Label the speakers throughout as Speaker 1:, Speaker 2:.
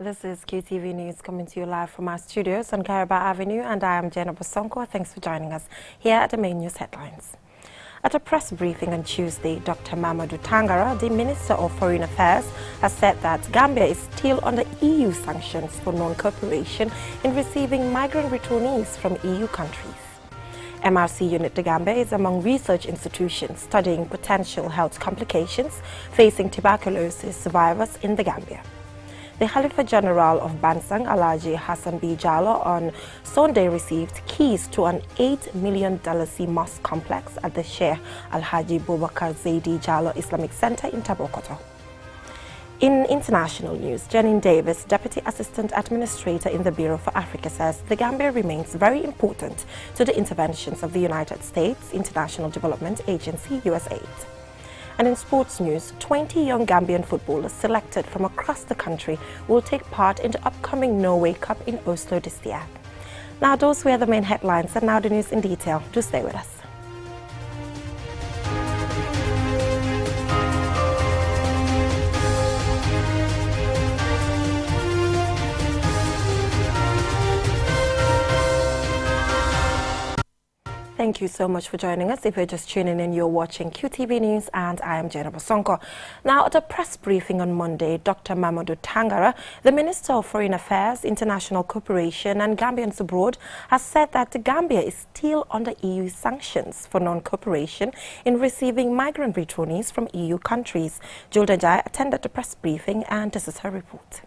Speaker 1: This is QTV News coming to you live from our studios on Caraba Avenue, and I am Jenna Bosonko. Thanks for joining us here at the main news headlines. At a press briefing on Tuesday, Dr. Mamadou Tangara, the Minister of Foreign Affairs, has said that Gambia is still under EU sanctions for non-cooperation in receiving migrant returnees from EU countries. MRC Unit de Gambia is among research institutions studying potential health complications facing tuberculosis survivors in the Gambia. The Khalifa General of Bansang, Alhaji Hassan B. Jallow, on Sunday received keys to an $8 million mosque complex at the Sheikh Alhaji Boubacar Zaidi Jallow Islamic Center in Tabokoto. In international news, Janine Davis, Deputy Assistant Administrator in the Bureau for Africa, says the Gambia remains very important to the interventions of the United States International Development Agency, USAID. And in sports news, 20 young Gambian footballers selected from across the country will take part in the upcoming Norway Cup in Oslo this year. Now, those were the main headlines, and now the news in detail. Do stay with us. Thank you so much for joining us. If you're just tuning in, you're watching QTV News, and I am Jenna Bosonko. Now, at a press briefing on Monday, Dr. Mamadou Tangara, the Minister of Foreign Affairs, International Cooperation and Gambians Abroad, has said that the Gambia is still under EU sanctions for non-cooperation in receiving migrant returnees from EU countries. Julda Jai attended the press briefing, and this is her report.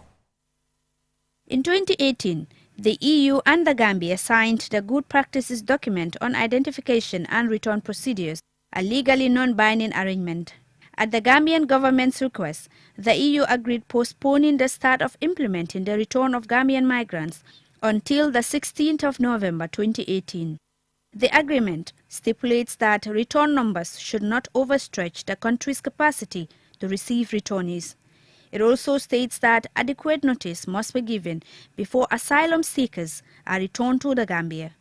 Speaker 2: In 2018, the EU and the Gambia signed the Good Practices Document on Identification and Return Procedures, a legally non-binding arrangement. At the Gambian government's request, the EU agreed postponing the start of implementing the return of Gambian migrants until the 16th of November 2018. The agreement stipulates that return numbers should not overstretch the country's capacity to receive returnees. It also states that adequate notice must be given before asylum seekers are returned to the Gambia.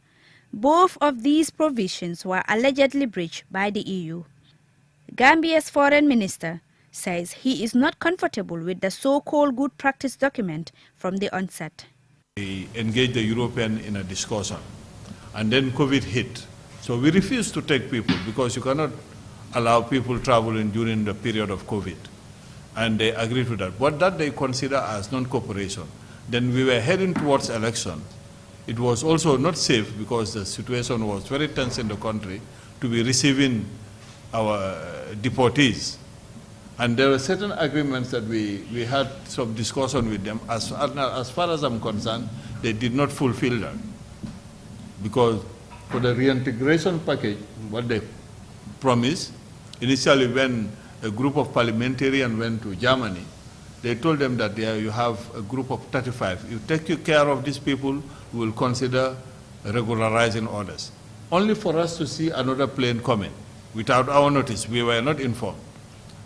Speaker 2: Both of these provisions were allegedly breached by the EU. Gambia's foreign minister says he is not comfortable with the so-called good practice document from the onset.
Speaker 3: We engaged the European in a discussion, and then COVID hit. So we refused to take people because you cannot allow people traveling during the period of COVID. And they agreed to that. What that they consider as non-cooperation. Then we were heading towards election. It was also not safe because the situation was very tense in the country to be receiving our deportees. And there were certain agreements that we had some discussion with them. As far as I'm concerned, they did not fulfill that. Because for the reintegration package, what they promised, initially when a group of parliamentarians went to Germany, they told them that there you have a group of 35. You take care of these people, we will consider regularizing others. Only for us to see another plane coming without our notice. We were not informed.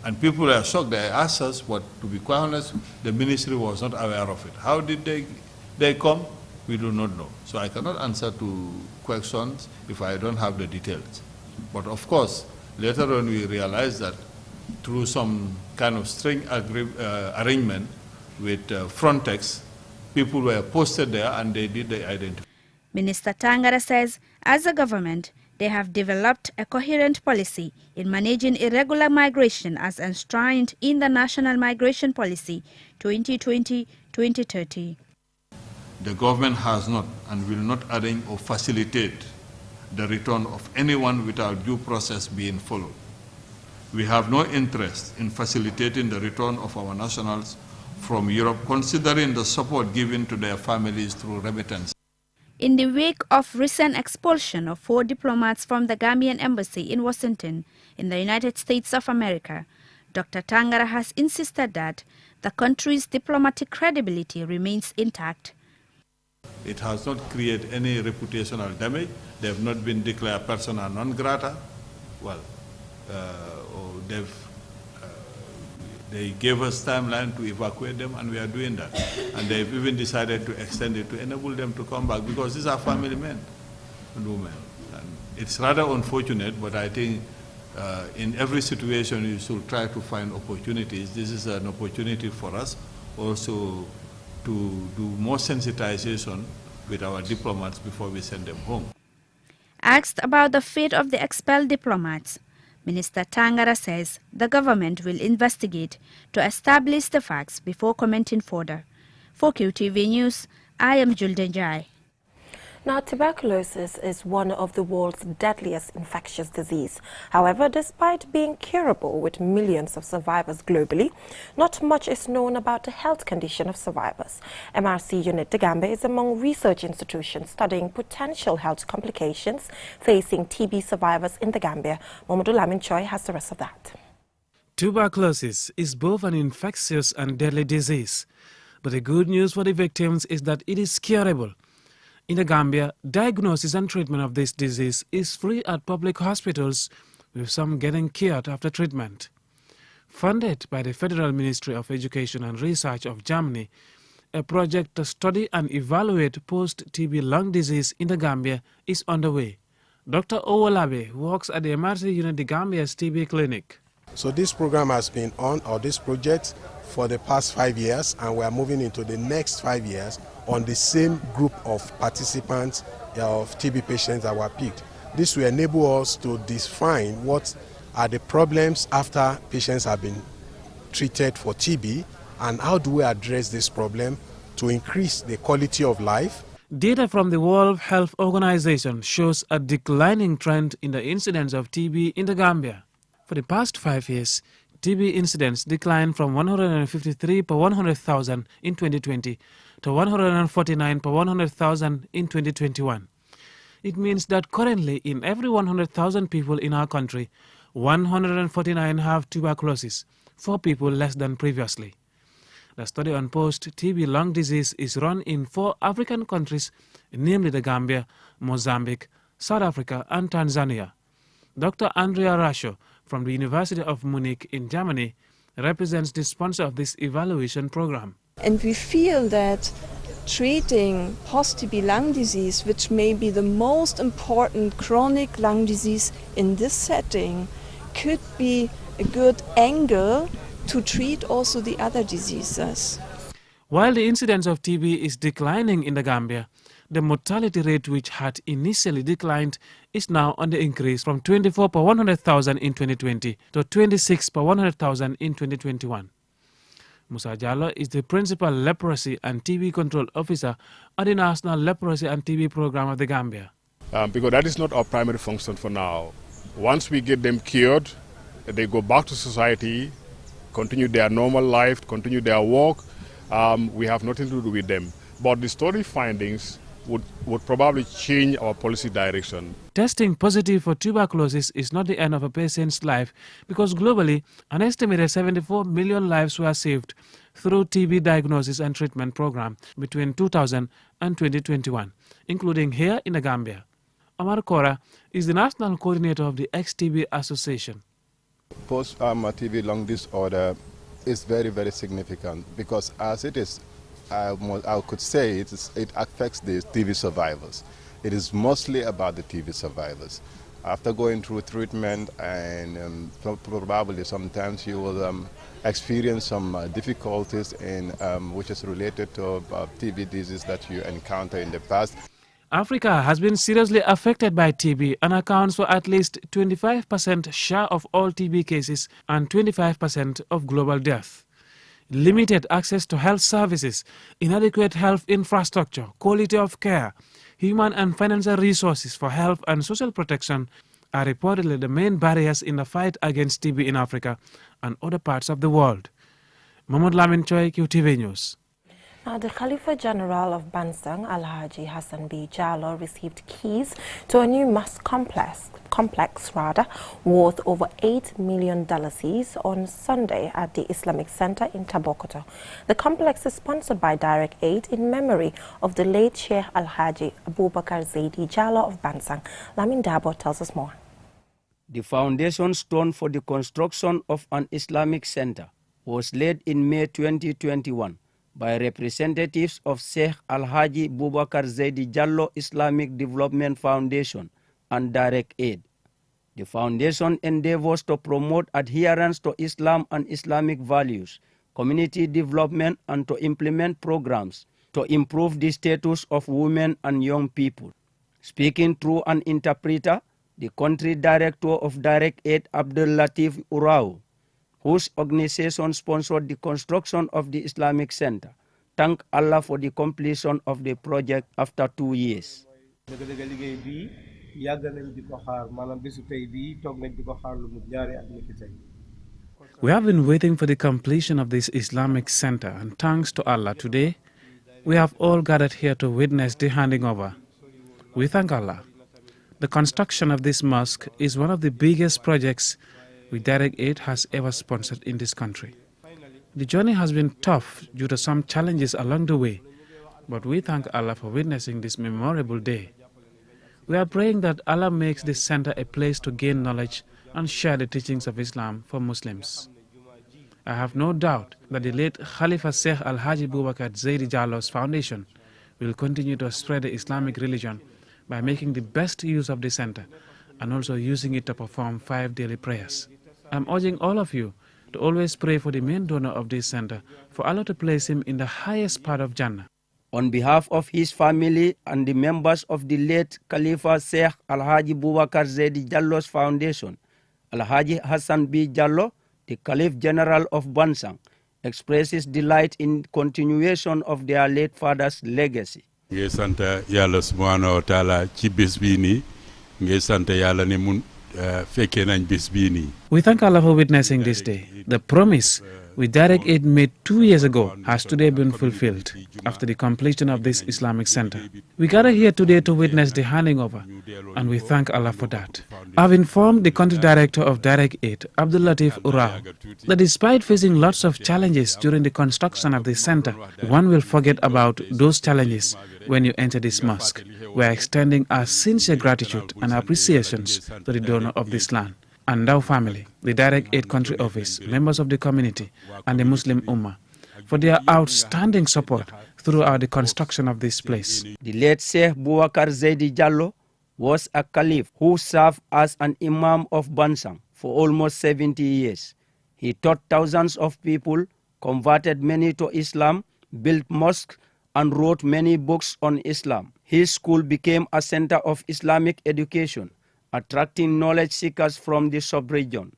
Speaker 3: And people were shocked. They asked us, but to be quite honest, the ministry was not aware of it. How did they come? We do not know. So I cannot answer to questions if I don't have the details. But of course, later on we realized that through some kind of string arrangement with Frontex, people were posted there and they did the identification.
Speaker 2: Minister Tangara says, as a government, they have developed a coherent policy in managing irregular migration as enshrined in the National Migration Policy 2020-2030.
Speaker 3: The government has not and will not arrange or facilitate the return of anyone without due process being followed. We have no interest in facilitating the return of our nationals from Europe, considering the support given to their families through remittance.
Speaker 2: In the wake of recent expulsion of 4 diplomats from the Gambian embassy in Washington, in the United States of America, Dr. Tangara has insisted that the country's diplomatic credibility remains intact.
Speaker 3: It has not created any reputational damage. They have not been declared persona non grata. Well, they gave us timeline to evacuate them, and we are doing that. And they've even decided to extend it to enable them to come back because these are family men and women. And it's rather unfortunate, but I think in every situation you should try to find opportunities. This is an opportunity for us also to do more sensitization with our diplomats before we send them home.
Speaker 2: Asked about the fate of the expelled diplomats, Minister Tangara says the government will investigate to establish the facts before commenting further. For QTV News, I am Julden Jai.
Speaker 1: Now, tuberculosis is one of the world's deadliest infectious disease. However, despite being curable with millions of survivors globally, not much is known about the health condition of survivors. MRC Unit The Gambia is among research institutions studying potential health complications facing TB survivors in the Gambia. Mamadou Lamin Choi has the rest of that.
Speaker 4: Tuberculosis is both an infectious and deadly disease, but the good news for the victims is that it is curable. In the Gambia, diagnosis and treatment of this disease is free at public hospitals, with some getting cured after treatment. Funded by the Federal Ministry of Education and Research of Germany, a project to study and evaluate post-TB lung disease in the Gambia is underway. Dr. Owolabe works at the MRC Unit The Gambia's TB clinic.
Speaker 5: So this program has been on, or this project, for the past 5 years, and we are moving into the next 5 years on the same group of participants of TB patients that were picked. This will enable us to define what are the problems after patients have been treated for TB, and how do we address this problem to increase the quality of life.
Speaker 4: Data from the World Health Organization shows a declining trend in the incidence of TB in the Gambia. For the past 5 years, TB incidence declined from 153 per 100,000 in 2020 to 149 per 100,000 in 2021. It means that currently in every 100,000 people in our country, 149 have tuberculosis, 4 people less than previously. The study on post-TB lung disease is run in 4 African countries, namely the Gambia, Mozambique, South Africa and Tanzania. Dr. Andrea Rasho from the University of Munich in Germany represents the sponsor of this evaluation program.
Speaker 6: And we feel that treating post-TB lung disease, which may be the most important chronic lung disease in this setting, could be a good angle to treat also the other diseases.
Speaker 4: While the incidence of TB is declining in the Gambia, the mortality rate, which had initially declined, is now on the increase from 24 per 100,000 in 2020 to 26 per 100,000 in 2021. Musa Jallo is the Principal Leprosy and TB Control Officer at the National Leprosy and TB Program of the Gambia.
Speaker 7: Because that is not our primary function for now. Once we get them cured, they go back to society, continue their normal life, continue their work. We have nothing to do with them. But the study findings would probably change our policy direction.
Speaker 4: Testing positive for tuberculosis is not the end of a patient's life, because globally, an estimated 74 million lives were saved through TB diagnosis and treatment program between 2000 and 2021, including here in the Gambia. Omar Kora is the national coordinator of the ex-TB Association.
Speaker 8: Post-TB lung disorder is very, very significant, because as it is, I could say it affects the TB survivors. It is mostly about the TB survivors. After going through treatment, and probably sometimes you will experience some difficulties in which is related to TB disease that you encounter in the past.
Speaker 4: Africa has been seriously affected by TB and accounts for at least 25% share of all TB cases and 25% of global death. Limited access to health services, inadequate health infrastructure, quality of care, human and financial resources for health and social protection are reportedly the main barriers in the fight against TB in Africa and other parts of the world. Mahmoud Lamin Choi, QTV News.
Speaker 1: Now, the Khalifa General of Bansang, Alhaji Hassan B. Jallo, received keys to a new mosque complex worth over $8 million on Sunday at the Islamic Center in Tuberculosis. The complex is sponsored by Direct Aid in memory of the late Sheikh Alhaji Abubakar Zaidi Jallo of Bansang. Lamin Dabo tells us more.
Speaker 9: The foundation stone for the construction of an Islamic Center was laid in May 2021 by representatives of Sheikh Alhaji Abubakar Zaidi Jallo Islamic Development Foundation and Direct Aid. The foundation endeavors to promote adherence to Islam and Islamic values community development, and to implement programs to improve the status of women and young people. Speaking through an interpreter, the country director of Direct Aid, Abdul Latif Urao, whose organization sponsored the construction of the Islamic Center, thanked Allah for the completion of the project after 2 years.
Speaker 4: We have been waiting for the completion of this Islamic Center, and thanks to Allah today, we have all gathered here to witness the handing over. We thank Allah. The construction of this mosque is one of the biggest projects which Direct Aid has ever sponsored in this country. The journey has been tough due to some challenges along the way, but we thank Allah for witnessing this memorable day. We are praying that Allah makes this center a place to gain knowledge and share the teachings of Islam for Muslims. I have no doubt that the late Khalifa Sheikh Alhaji Boubacar Zaidi Jallo's foundation will continue to spread the Islamic religion by making the best use of the center and also using it to perform 5 daily prayers. I'm urging all of you to always pray for the main donor of this center, for Allah to place him in the highest part of Jannah.
Speaker 9: On behalf of his family and the members of the late Khalifa Sheikh Alhaji Boubacar Zaidi Jallo's foundation, Alhaji Hassan B. Jallo, the Caliph General of Bansang, expresses delight in continuation of their late father's legacy.
Speaker 10: Nge santa Yalla subhanahu wa ta'ala ci bés bi ni nge santa Yalla ne mun fekke nañ bés bi ni.
Speaker 4: We thank Allah for witnessing this day. The promise which Direct Aid made 2 years ago has today been fulfilled after the completion of this Islamic Center. We gather here today to witness the handing over, and we thank Allah for that. I've informed the country director of Direct Aid, Abdul Latif Urao, that despite facing lots of challenges during the construction of this center, one will forget about those challenges when you enter this mosque. We are extending our sincere gratitude and appreciations to the donor of this land and our family, the Direct Aid Country Office, members of the community, and the Muslim Ummah, for their outstanding support throughout the construction of this place.
Speaker 9: The late Sheikh Boubacar Zaidi Jallo was a caliph who served as an imam of Bansang for almost 70 years. He taught thousands of people, converted many to Islam, built mosques, and wrote many books on Islam. His school became a center of Islamic education, attracting knowledge seekers from the sub-region.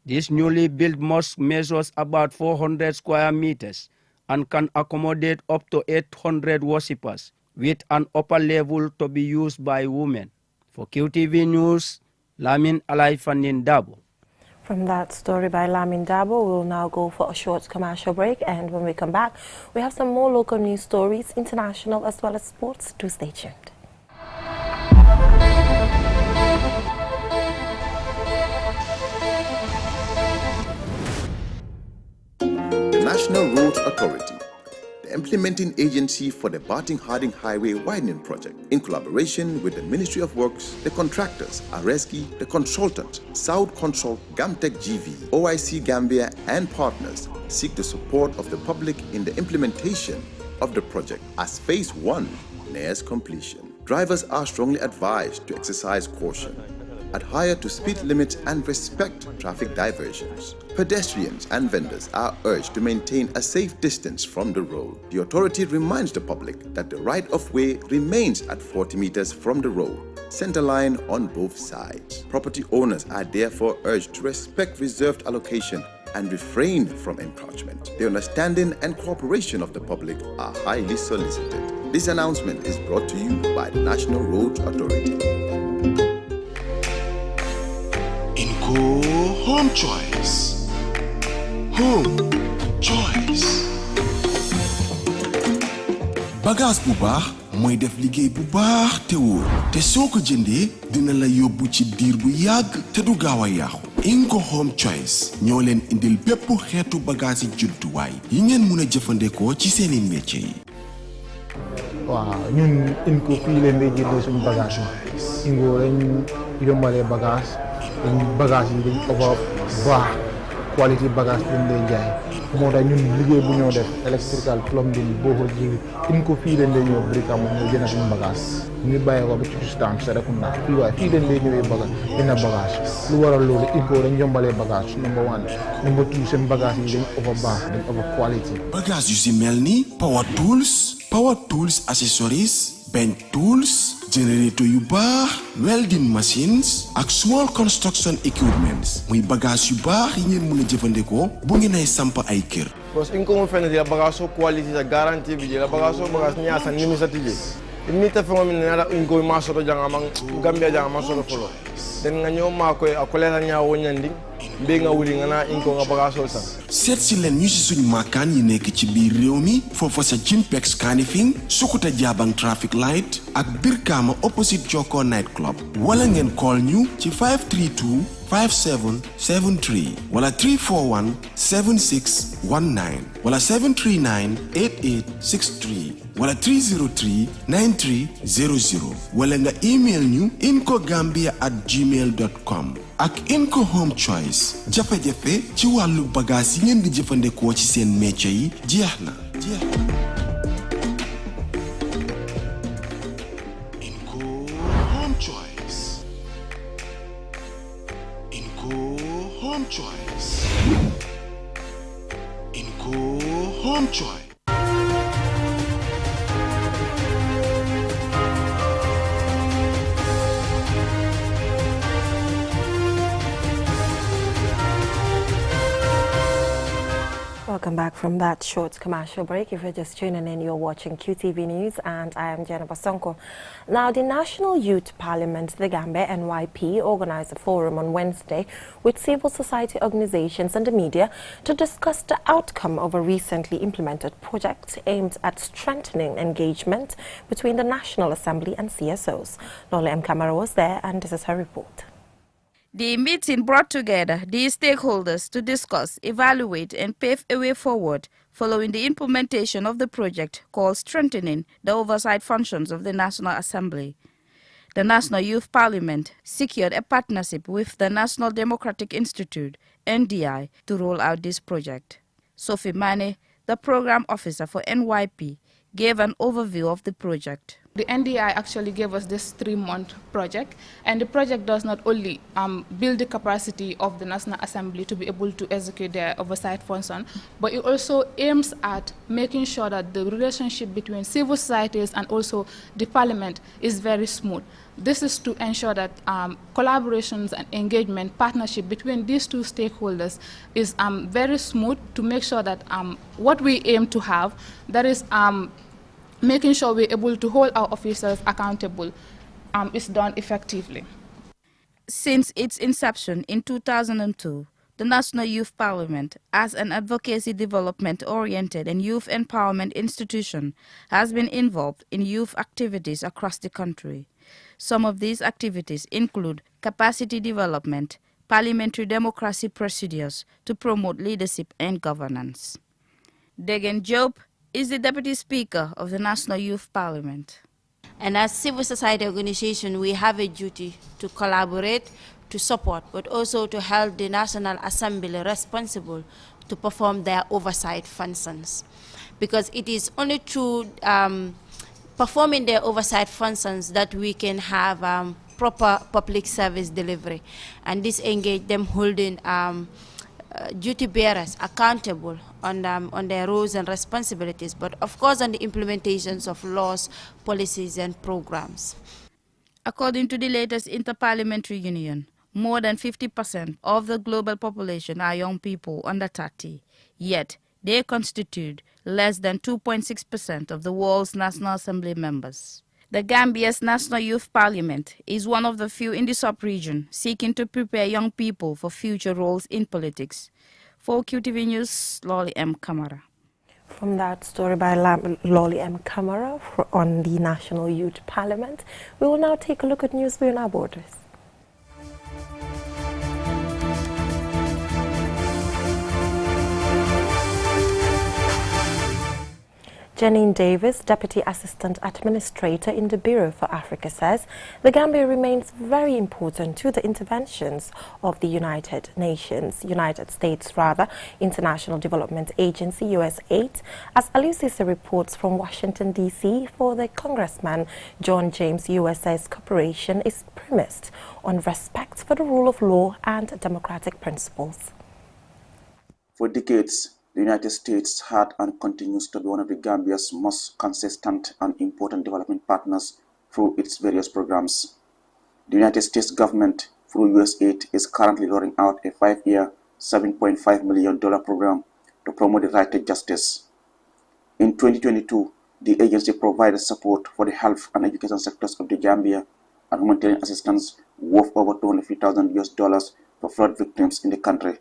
Speaker 9: This newly built mosque measures about 400 square meters and can accommodate up to 800 worshippers, with an upper level to be used by women. For QTV News, Lamin Alaifanin Dabo.
Speaker 1: From that story by Lamin Dabo, we'll now go for a short commercial break, and when we come back, we have some more local news stories, international as well as sports. Do stay tuned.
Speaker 11: The National Roads Authority, the implementing agency for the Barting-Harding Highway Widening Project, in collaboration with the Ministry of Works, the contractors, Areski, the consultant, South Consult, Gamtech GV, OIC Gambia, and partners, seek the support of the public in the implementation of the project as Phase 1 nears completion. Drivers are strongly advised to exercise caution, adhere to speed limits, and respect traffic diversions. Pedestrians and vendors are urged to maintain a safe distance from the road. The authority reminds the public that the right-of-way remains at 40 meters from the road, center line on both sides. Property owners are therefore urged to respect reserved allocation and refrain from encroachment. The understanding and cooperation of the public are highly solicited. This announcement is brought to you by the National Roads Authority.
Speaker 12: Inco Home Choice. Home Choice. Bagage bu baax mooy def liggéey bu baax te wóor te soo ko jëndee dina la yóbbu ci diir bu yàgg te du gaaw a yàqu. Inco Home Choice ñoo leen indil bépp xeetu bagage yi jumtuwaay yi ngeen mun a jëfandikoo ci seeni métier yi.
Speaker 13: waaw ñun Inco fii leen di jëndee suñu bagage yi Inco lañ yombalee bagage yi dañ ëpp baax quality bagage lañ lay jaay moo tax ñun liggéey bu ñoo def electrical plumbing boobu ji in ko fii leen lay ñëw Brikama ñu jënd suñu bagage ñu bàyyi ko ba ci Kustaan Serekunda fii waaye fii leen lay ñëwee bagage dina bagage lu waral loolu in ko dañ yombalee bagage number one number two seen bagage yi dañ over baax dañ over quality.
Speaker 12: bagage yu si mel ni power tools accessories bench tools generator yu baax welding machines ak small construction equipments muy bagage yu baax yi ngeen mën a jëfandikoo bu ngeen ay samp ay kër.
Speaker 14: Because in common friend la bagage quality la guarantee bi la bagage ñaasa ni mi sa tije ni ta fo min na in ko ma soto janga man Gambia janga ma soto folo den nga ñoo ma ko akolera ñaawo ñandi mbe nga wuli nga na in ko nga bagage san
Speaker 12: seet si leen ñu si suñ maakaan yi nekk ci biir réew mi foofa sa Jinpex Kanifing Sukuta Jabang traffic light ak Brikama opposite Joko night club wala ngeen call ñu ci 532 5773 wala 341 7619 wala 739 8863 wala 303 9300 wala nga email ñu incogambia@gmail.com ak Inco Home Choice jafe-jafe ci wàllu bagage yi ngeen di jëfandikoo ci seen métier yi jeex na. Inco Home Choice. Inco Home Choice. Inco Home Choice.
Speaker 1: Welcome back from that short commercial break. If you're just tuning in, you're watching QTV News, and I am Jenna Basonko. Now, the National Youth Parliament, the Gambia NYP, organized a forum on Wednesday with civil society organizations and the media to discuss the outcome of a recently implemented project aimed at strengthening engagement between the National Assembly and CSOs. Lola M. Kamara was there, and this is her report.
Speaker 2: The meeting brought together the stakeholders to discuss, evaluate and pave a way forward following the implementation of the project called Strengthening the Oversight Functions of the National Assembly. The National Youth Parliament secured a partnership with the National Democratic Institute, NDI, to roll out this project. Sophie Mane, the program officer for NYP, gave an overview of the project.
Speaker 15: The NDI actually gave us this 3-month project, and the project does not only build the capacity of the National Assembly to be able to execute their oversight function, but it also aims at making sure that the relationship between civil societies and also the Parliament is very smooth. This is to ensure that collaborations and engagement, partnership between these two stakeholders is very smooth, to make sure that what we aim to have, that is making sure we're able to hold our officers accountable, is done effectively.
Speaker 2: Since its inception in 2002, the National Youth Parliament, as an advocacy development-oriented and youth empowerment institution, has been involved in youth activities across the country. Some of these activities include capacity development, parliamentary democracy procedures to promote leadership and governance. Degen Job is the Deputy Speaker of the National Youth Parliament.
Speaker 16: And as civil society organization, we have a duty to collaborate, to support, but also to hold the National Assembly responsible to perform their oversight functions. Because it is only through performing their oversight functions that we can have proper public service delivery. And this engage them holding duty bearers accountable on their roles and responsibilities, but of course on the implementations of laws, policies and programs.
Speaker 2: According to the latest Interparliamentary Union, more than 50% of the global population are young people under 30, yet they constitute less than 2.6% of the world's National Assembly members. The Gambia's National Youth Parliament is one of the few in the sub-region seeking to prepare young people for future roles in politics. For QTV News, Lolly M. Kamara.
Speaker 1: From that story by Lolly M. Kamara on the National Youth Parliament, we will now take a look at news beyond our borders. Janine Davis, Deputy Assistant Administrator in the Bureau for Africa, says the Gambia remains very important to the interventions of the United States, International Development Agency, USAID, as Alusisa reports from Washington, D.C. for the Congressman John James. USA's cooperation is premised on respect for the rule of law and democratic principles.
Speaker 17: For decades, the United States had and continues to be one of the Gambia's most consistent and important development partners through its various programs. The United States government, through USAID, is currently rolling out a 5-year, $7.5 million program to promote the right to justice. In 2022, the agency provided support for the health and education sectors of the Gambia and humanitarian assistance worth over $250,000 for flood victims in the country.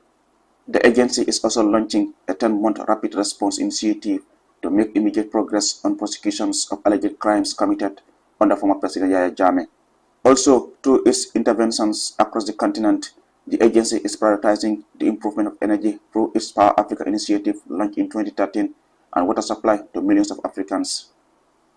Speaker 17: The agency is also launching a 10-month rapid response initiative to make immediate progress on prosecutions of alleged crimes committed under former President Yahya Jammeh. Also, through its interventions across the continent, the agency is prioritizing the improvement of energy through its Power Africa initiative launched in 2013 and water supply to millions of Africans.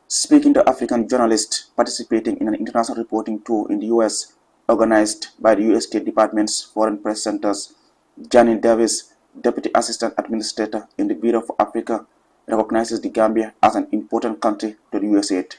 Speaker 17: Speaking to African journalists participating in an international reporting tour in the U.S. organized by the U.S. State Department's Foreign Press Centers, Janine Davis, Deputy Assistant Administrator in the Bureau for Africa, recognizes the Gambia as an important country to the USAID.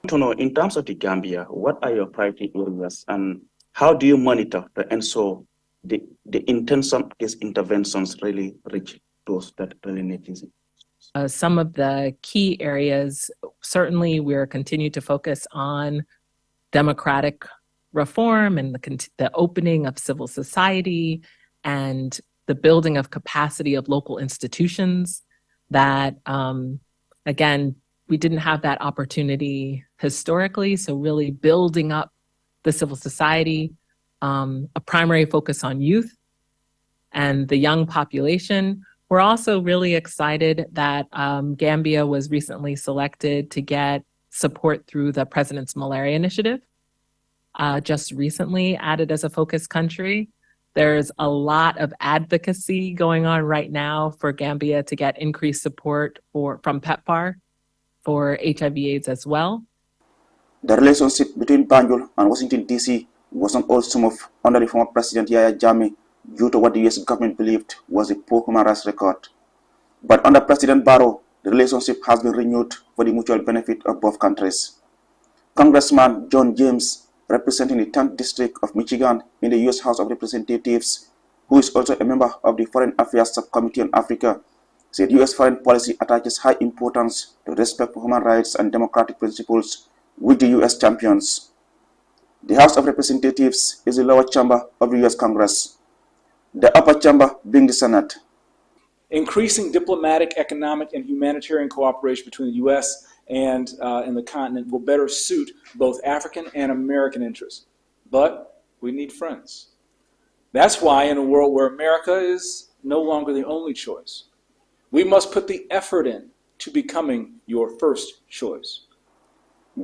Speaker 18: To know, in terms of the Gambia, what are your priority areas and how do you monitor to ensure the intention of these interventions really reach those that really need it?
Speaker 19: Some of the key areas, certainly we're continue to focus on democratic reform and the opening of civil society and the building of capacity of local institutions that, again, we didn't have that opportunity historically. So really building up the civil society, a primary focus on youth and the young population. We're also really excited that Gambia was recently selected to get support through the President's Malaria Initiative, just recently added as a focus country. There's a lot of advocacy going on right now for Gambia to get increased support from PEPFAR for HIV/AIDS as well.
Speaker 17: The relationship between Banjul and Washington, D.C. wasn't all smooth under the former President Yahya Jammeh due to what the U.S. government believed was a poor human rights record. But under President Barrow, the relationship has been renewed for the mutual benefit of both countries. Congressman John James, representing the 10th District of Michigan in the U.S. House of Representatives, who is also a member of the Foreign Affairs Subcommittee on Africa, said U.S. foreign policy attaches high importance to respect for human rights and democratic principles, which the U.S. champions. The House of Representatives is the lower chamber of the U.S. Congress, the upper chamber being the Senate.
Speaker 20: Increasing diplomatic, economic, and humanitarian cooperation between the U.S. and the continent will better suit both African and American interests. But we need friends. That's why in a world where America is no longer the only choice, we must put the effort in to becoming your first choice.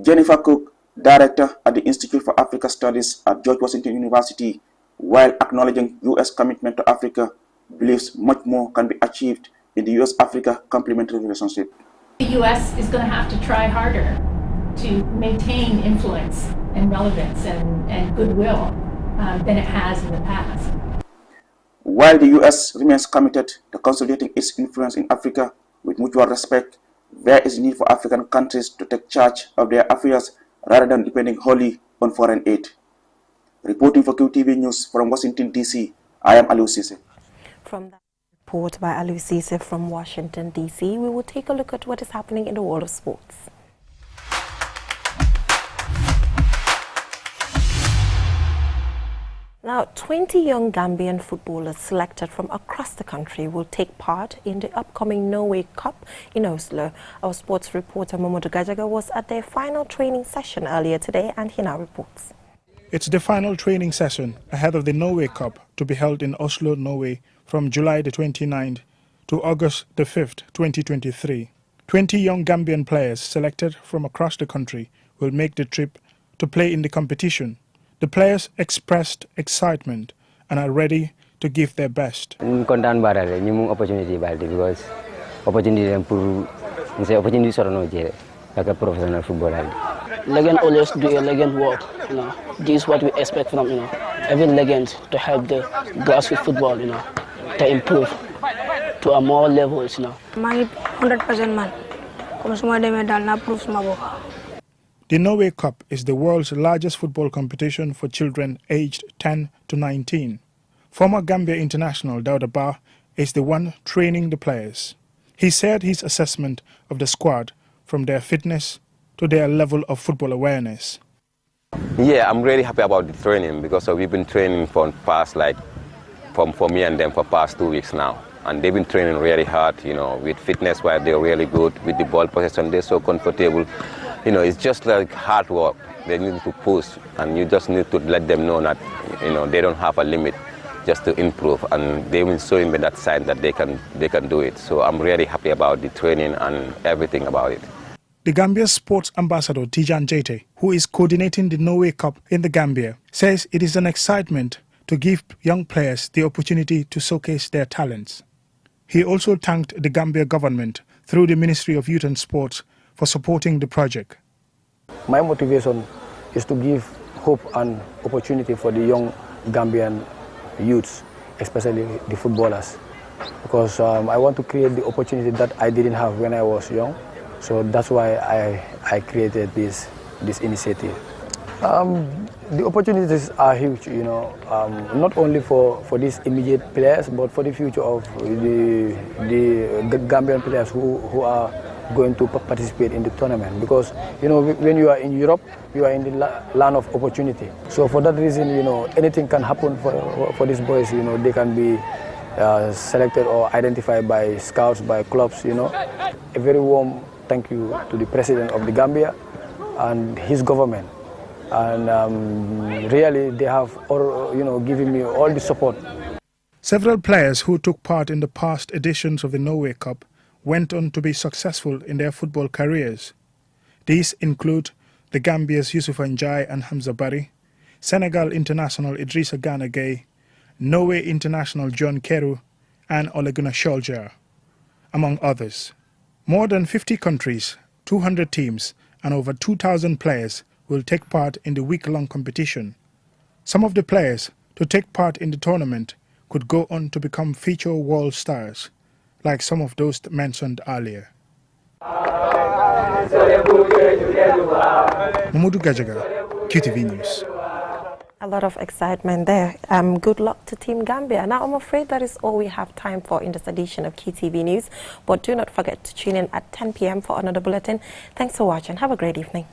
Speaker 17: Jennifer Cook, Director at the Institute for Africa Studies at George Washington University, while acknowledging U.S. commitment to Africa, believes much more can be achieved in the U.S.-Africa complementary relationship.
Speaker 21: The U.S. is going to have to try harder to maintain influence and relevance and goodwill than it has in the past.
Speaker 17: While the U.S. remains committed to consolidating its influence in Africa with mutual respect, there is a need for African countries to take charge of their affairs rather than depending wholly on foreign aid. Reporting for QTV News from Washington, D.C., I am Alusisa.
Speaker 1: From that report by Alusisa from Washington, D.C., we will take a look at what is happening in the world of sports. Now, 20 young Gambian footballers selected from across the country will take part in the upcoming Norway Cup in Oslo. Our sports reporter Momodu Gajaga was at their final training session earlier today, and he now reports.
Speaker 22: It's the final training session ahead of the Norway Cup to be held in Oslo, Norway from July the 29th to August the 5th, 2023. 20 young Gambian players selected from across the country will make the trip to play in the competition. The players expressed excitement and are ready to give their best.
Speaker 23: Kontaan barare ñu mu opportunity balde because opportunity dem pour
Speaker 3: say opportunity sort of no like a professional footballer.
Speaker 5: Legend always do a legend work, you know. This is what we expect from, you know, every legend to help the grassroots football, you know, to improve to a more levels, you know.
Speaker 23: 100% man.
Speaker 22: The Norway Cup is the world's largest football competition for children aged 10 to 19. Former Gambia international Dauda Bah is the one training the players. He shared his assessment of the squad from their fitness to their level of football awareness.
Speaker 24: Yeah, I'm really happy about the training because we've been training for past for me and them for past 2 weeks now. And they've been training really hard, you know, with fitness where they're really good, with the ball possession, they're so comfortable. You know, it's just like hard work. They need to push, and you just need to let them know that, you know, they don't have a limit just to improve. And they've been showing me that sign that they can do it. So I'm really happy about the training and everything about it.
Speaker 22: The Gambia's sports ambassador, Tijan Jete, who is coordinating the Norway Cup in the Gambia, says it is an excitement to give young players the opportunity to showcase their talents. He also thanked the Gambia government through the Ministry of Youth and Sports for supporting the project.
Speaker 5: My motivation is to give hope and opportunity for the young Gambian youths, especially the footballers, because I want to create the opportunity that I didn't have when I was young. So that's why I created this initiative. The opportunities are huge, you know, not only for these immediate players, but for the future of the Gambian players who are going to participate in the tournament. Because, you know, when you are in Europe, you are in the land of opportunity. So for that reason, you know, anything can happen for these boys. You know, they can be selected or identified by scouts, by clubs, you know. A very warm thank you to the President of the Gambia and his government. And really, they have, given me all the support.
Speaker 22: Several players who took part in the past editions of the Norway Cup went on to be successful in their football careers. These include the Gambia's Yusufa Njai and Hamza Barry, Senegal international Idrissa Gana Gueye, Norway international John Keru, and Ole Gunnar Solskjaer, among others. More than 50 countries, 200 teams, and over 2,000 players will take part in the week-long competition. Some of the players to take part in the tournament could go on to become future world stars, like some of those mentioned earlier. Mamadou Gajaga, QTV News.
Speaker 1: A lot of excitement there. Good luck to Team Gambia. Now, I'm afraid that is all we have time for in this edition of QTV News. But do not forget to tune in at 10 p.m. for another bulletin. Thanks for watching. Have a great evening.